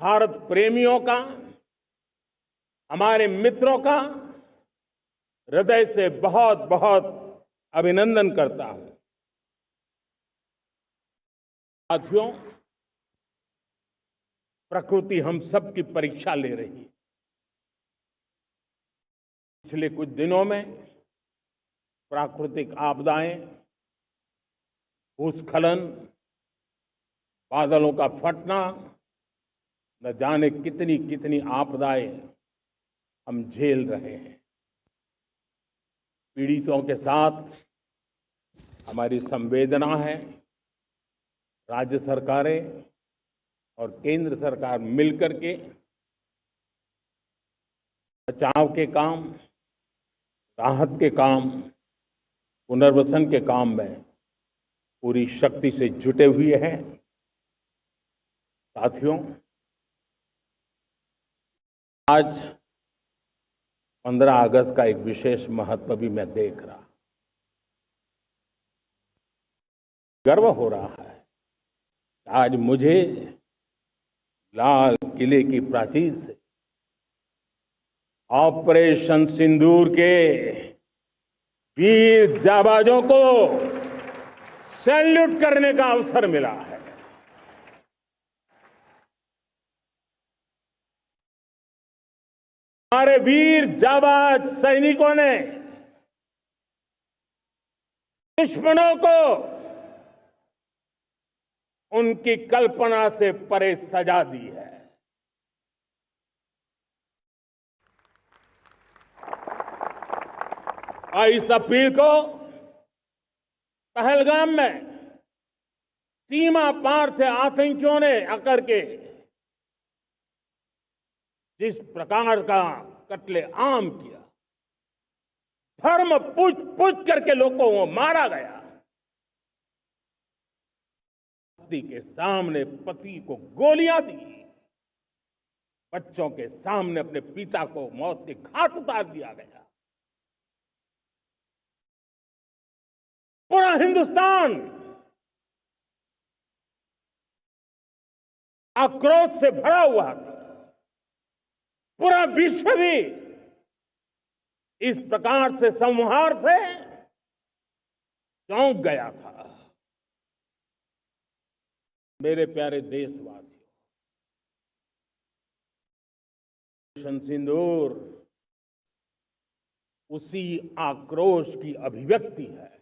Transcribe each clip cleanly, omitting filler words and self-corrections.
भारत प्रेमियों का, हमारे मित्रों का हृदय से बहुत बहुत अभिनंदन करता हूं। साथियों, प्रकृति हम सब की परीक्षा ले रही है। पिछले कुछ दिनों में प्राकृतिक आपदाएं, भूस्खलन, बादलों का फटना, न जाने कितनी कितनी आपदाएं हम झेल रहे हैं। पीड़ितों के साथ हमारी संवेदना है। राज्य सरकारें और केंद्र सरकार मिलकर के बचाव के काम, राहत के काम, पुनर्वसन के काम में पूरी शक्ति से जुटे हुए हैं। साथियों, आज 15 अगस्त का एक विशेष महत्व भी मैं देख रहा। गर्व हो रहा है। आज मुझे लाल किले की प्राचीर से ऑपरेशन सिंदूर के वीर जाबाजों को सैल्यूट करने का अवसर मिला है। हमारे वीर जाबाज सैनिकों ने दुश्मनों को उनकी कल्पना से परे सजा दी है। और इस अपील को पहलगाम में सीमा पार से आतंकियों ने आकर के जिस प्रकार का कत्ले आम किया, धर्म पूछ पूछ करके लोगों को मारा गया। पति के सामने पति को गोलियां दी, बच्चों के सामने अपने पिता को मौत के घाट उतार दिया गया। पूरा हिंदुस्तान आक्रोश से भरा हुआ था। पूरा विश्व भी इस प्रकार से संहार से चौंक गया था। मेरे प्यारे देशवासियों, ऑपरेशन सिंदूर उसी आक्रोश की अभिव्यक्ति है।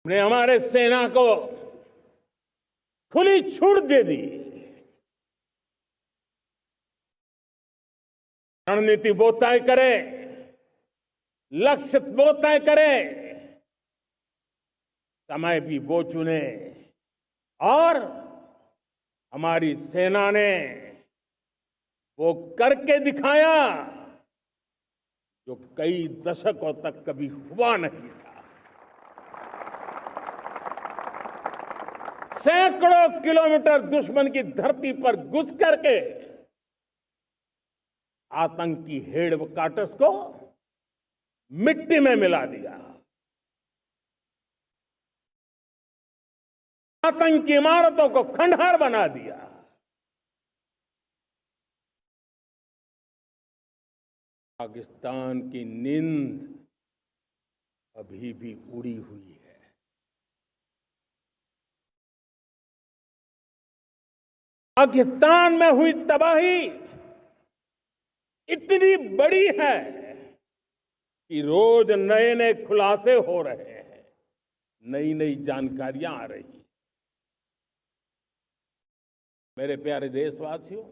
हमने हमारे सेना को खुली छूट दे दी। रणनीति वो तय करे, लक्ष्य वो तय करे, समय भी वो चुने। और हमारी सेना ने वो करके दिखाया जो कई दशकों तक कभी हुआ नहीं था। सैकड़ों किलोमीटर दुश्मन की धरती पर घुस करके आतंकी हेडक्वार्टर्स को मिट्टी में मिला दिया। आतंकी इमारतों को खंडहर बना दिया। पाकिस्तान की नींद अभी भी उड़ी हुई है। पाकिस्तान में हुई तबाही इतनी बड़ी है कि रोज नए नए खुलासे हो रहे हैं, नई नई जानकारियां आ रही हैं। मेरे प्यारे देशवासियों,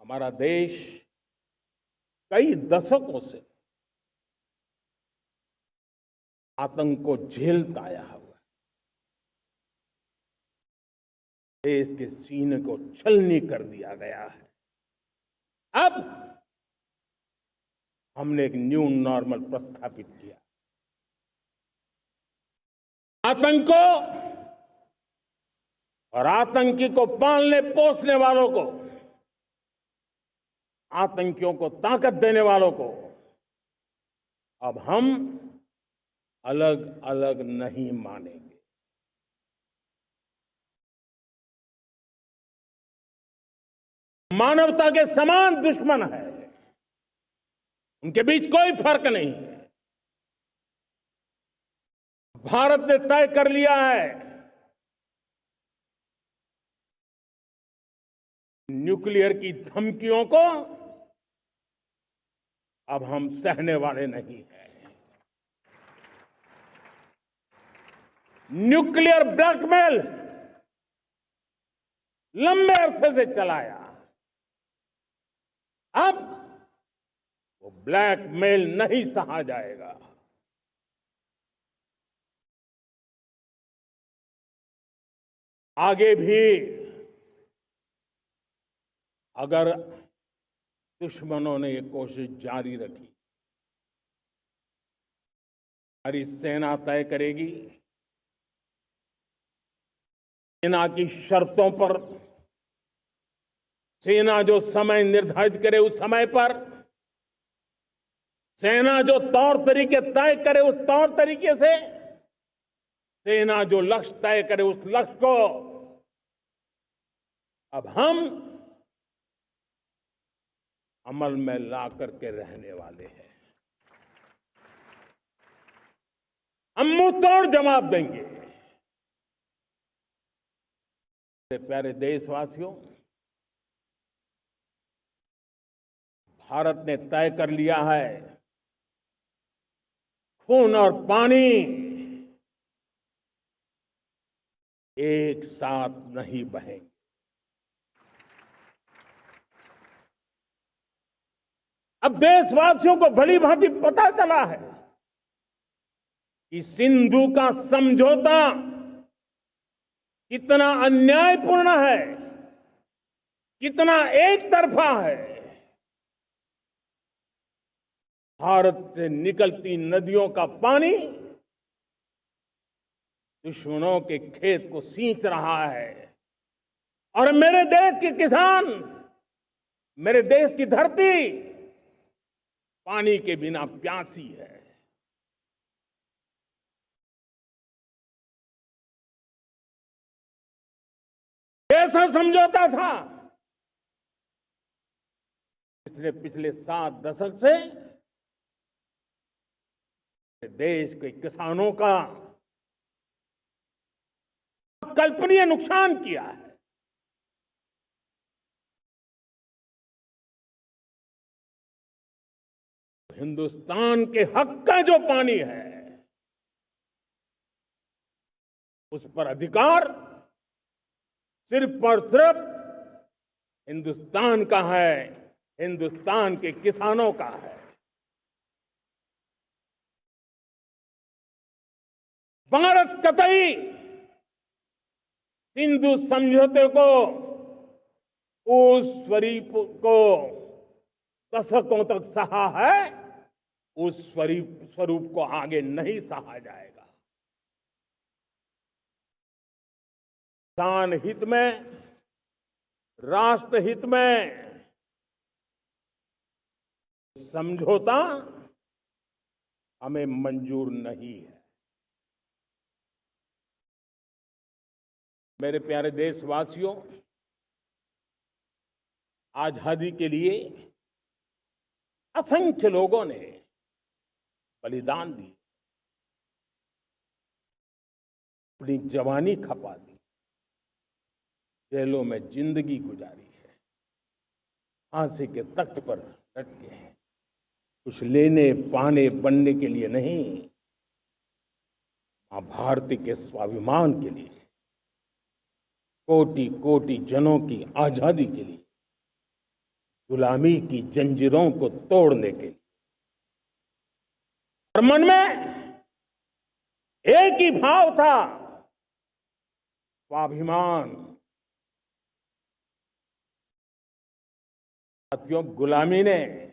हमारा देश कई दशकों से आतंक को झेलता आया हुआ है। देश के सीने को छलनी कर दिया गया है। अब हमने एक न्यू नॉर्मल प्रस्थापित किया। आतंक को और आतंकी को पालने पोसने वालों को आतंकियों को ताकत देने वालों को अब हम अलग अलग नहीं मानेंगे। मानवता के समान दुश्मन है, उनके बीच कोई फर्क नहीं है। भारत ने तय कर लिया है, न्यूक्लियर की धमकियों को अब हम सहने वाले नहीं हैं। न्यूक्लियर ब्लैकमेल लंबे अरसे से चलाया, अब वो ब्लैकमेल नहीं सहा जाएगा। आगे भी अगर दुश्मनों ने ये कोशिश जारी रखी, हमारी सेना तय करेगी, सेना की शर्तों पर, सेना जो समय निर्धारित करे उस समय पर, सेना जो तौर तरीके तय करे उस तौर तरीके से, सेना जो लक्ष्य तय करे उस लक्ष्य को अब हम अमल में ला करके रहने वाले हैं। हम मुंह तोड़ जवाब देंगे। प्यारे देशवासियों, भारत ने तय कर लिया है, खून और पानी एक साथ नहीं बहेंगे। अब देशवासियों को भली भांति पता चला है कि सिंधु का समझौता कितना अन्यायपूर्ण है, कितना एक तरफा है। भारत से निकलती नदियों का पानी दुश्मनों के खेत को सींच रहा है और मेरे देश के किसान, मेरे देश की धरती पानी के बिना प्यासी है। ऐसा समझौता था पिछले 7 दशक से देश के किसानों का कल्पनीय नुकसान किया है। हिंदुस्तान के हक का जो पानी है उस पर अधिकार सिर्फ और सिर्फ हिंदुस्तान का है, हिंदुस्तान के किसानों का है। भारत कतई सिंधु समझौते को, उस स्वरूप को दशकों तक सहा है, उस स्वरूप को आगे नहीं सहा जाएगा। किसान हित में, राष्ट्र हित में समझौता हमें मंजूर नहीं है। मेरे प्यारे देशवासियों, आजादी के लिए असंख्य लोगों ने बलिदान दी, अपनी जवानी खपा दी, जेलों में जिंदगी गुजारी है, फांसी के तख्त पर लटके हैं, कुछ लेने पाने बनने के लिए नहीं, मां भारती के स्वाभिमान के लिए, कोटि कोटि जनों की आजादी के लिए, गुलामी की जंजीरों को तोड़ने के लिए। और मन में एक ही भाव था, स्वाभिमान। साथियों, गुलामी ने